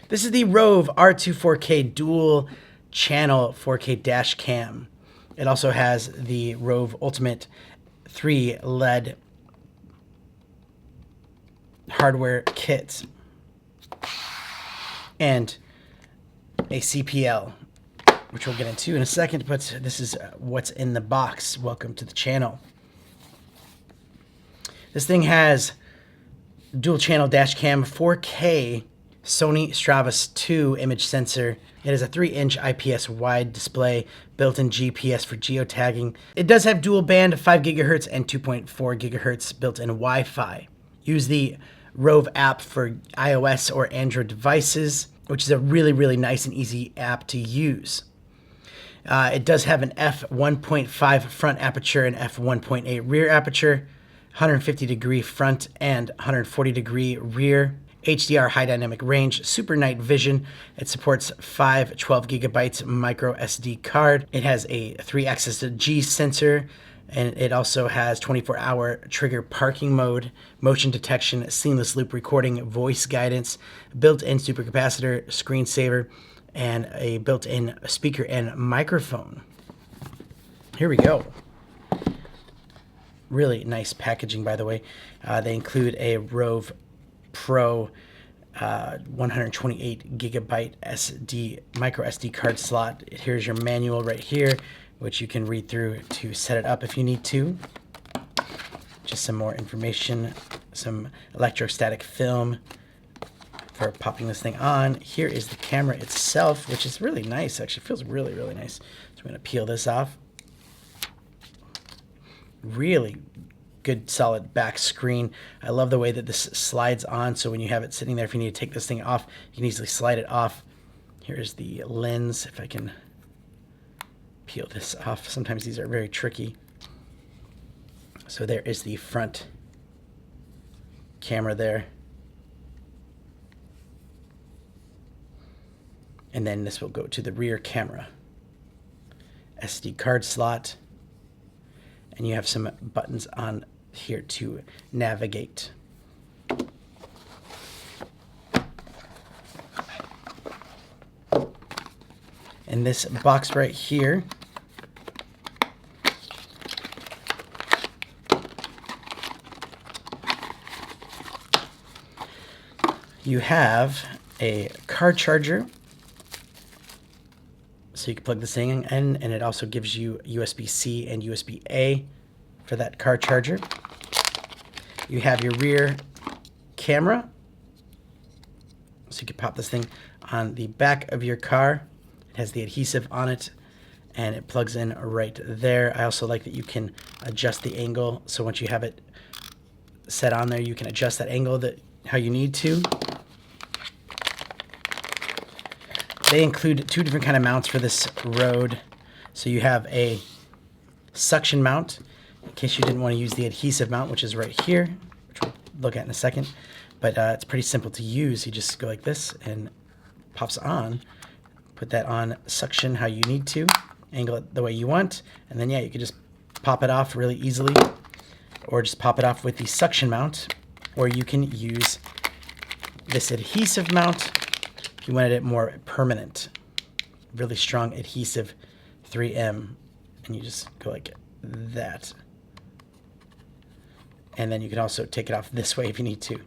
This is the ROVE R2-4K dual channel 4K dash cam. It also has the ROVE Ultimate 3 LED hardware kit and a CPL, which we'll get into in a second, but this is what's in the box. Welcome to the channel. This thing has dual channel dash cam 4K Sony STARVIS 2 image sensor. It has a 3-inch IPS wide display, built-in GPS for geotagging. It does have dual band 5 GHz and 2.4 GHz built-in Wi-Fi. Use the ROVE app for iOS or Android devices, which is a really nice and easy app to use. It does have an f1.5 front aperture and f1.8 rear aperture, 150 degree front and 140 degree rear, HDR high dynamic range, super night vision. It supports 5 12 gigabytes micro SD card. It has a 3-axis G sensor, and it also has 24-hour trigger parking mode, motion detection, seamless loop recording, voice guidance, built-in supercapacitor, screensaver, and a built-in speaker and microphone. Here we go. Really nice packaging, by the way. They include a ROVE Pro 128 gigabyte micro SD card slot. Here's your manual right here, which you can read through to set it up if you need to. Just some more information, some electrostatic film for popping this thing on. Here is the camera itself, which is really nice. Actually feels really nice. So I'm going to peel this off. Really good solid back screen. I love the way that this slides on, so when you have it sitting there, if you need to take this thing off, you can easily slide it off. Here's the lens, if I can peel this off. Sometimes these are very tricky. So there is the front camera there. And then this will go to the rear camera. SD card slot. And you have some buttons on here to navigate. And this box right here you have a car charger, so you can plug this thing in, and it also gives you USB-C and USB-A for that car charger. You have your rear camera, so you can pop this thing on the back of your car. It has the adhesive on it, and it plugs in right there. I also like that you can adjust the angle, so once you have it set on there, you can adjust that angle how you need to. They include 2 different kind of mounts for this Rode. So you have a suction mount, in case you didn't want to use the adhesive mount, which is right here, which we'll look at in a second. But it's pretty simple to use. You just go like this and pops on. Put that on suction how you need to, angle it the way you want, and then yeah, you can just pop it off really easily, or just pop it off with the suction mount, or you can use this adhesive mount. You wanted it more permanent, really strong adhesive 3M, and you just go like that. And then you can also take it off this way if you need to.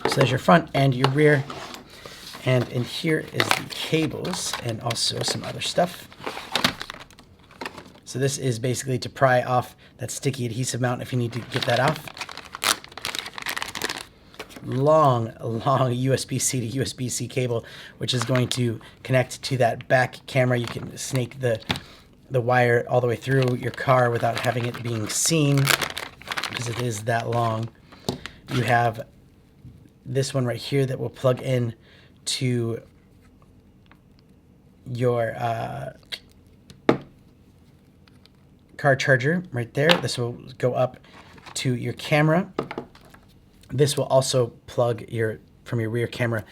So there's your front and your rear, and in here is the cables and also some other stuff. So this is basically to pry off that sticky adhesive mount if you need to get that off. Long USB-C to USB-C cable, which is going to connect to that back camera. You can snake the wire all the way through your car without having it being seen, because it is that long. You have this one right here that will plug in to your car charger right there. This will go up to your camera. This will also plug from your rear camera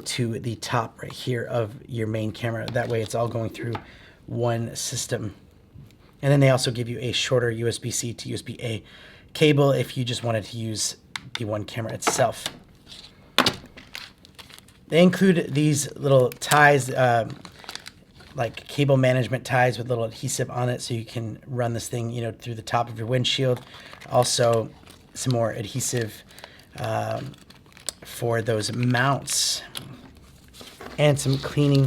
to the top right here of your main camera. That way it's all going through one system. And then they also give you a shorter USB-C to USB-A cable if you just wanted to use the one camera itself. They include these little ties, like cable management ties with little adhesive on it, so you can run this thing, you know, through the top of your windshield. Also, some more adhesive for those mounts, and some cleaning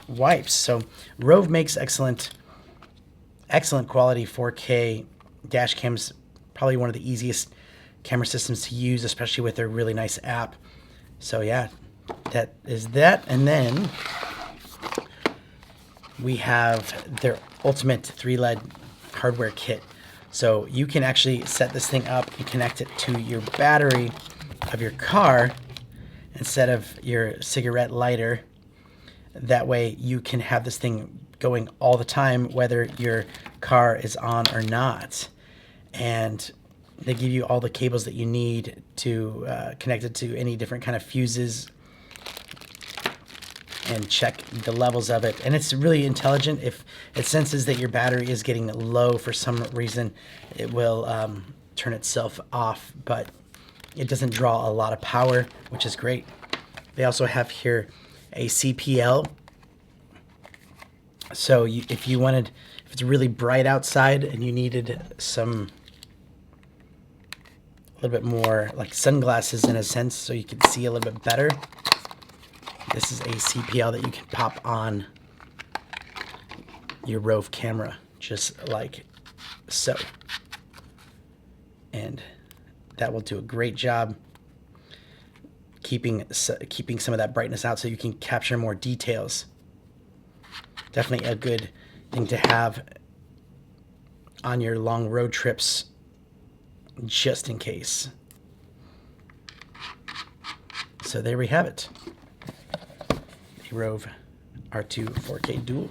wipes. So ROVE makes excellent quality 4K dash cams. Probably one of the easiest camera systems to use, especially with their really nice app. So yeah, that is that. And then we have their ultimate 3-LED hardware kit. So you can actually set this thing up and connect it to your battery of your car instead of your cigarette lighter. That way you can have this thing going all the time, whether your car is on or not. And they give you all the cables that you need to connect it to any different kind of fuses and check the levels of it. And it's really intelligent. If it senses that your battery is getting low for some reason, it will turn itself off, but it doesn't draw a lot of power, which is great. They also have here a CPL. So if it's really bright outside and you needed a little bit more like sunglasses in a sense, so you can see a little bit better, this is a CPL that you can pop on your ROVE camera, just like so. And that will do a great job keeping some of that brightness out so you can capture more details. Definitely a good thing to have on your long road trips, just in case. So there we have it. The ROVE R2-4K DUAL.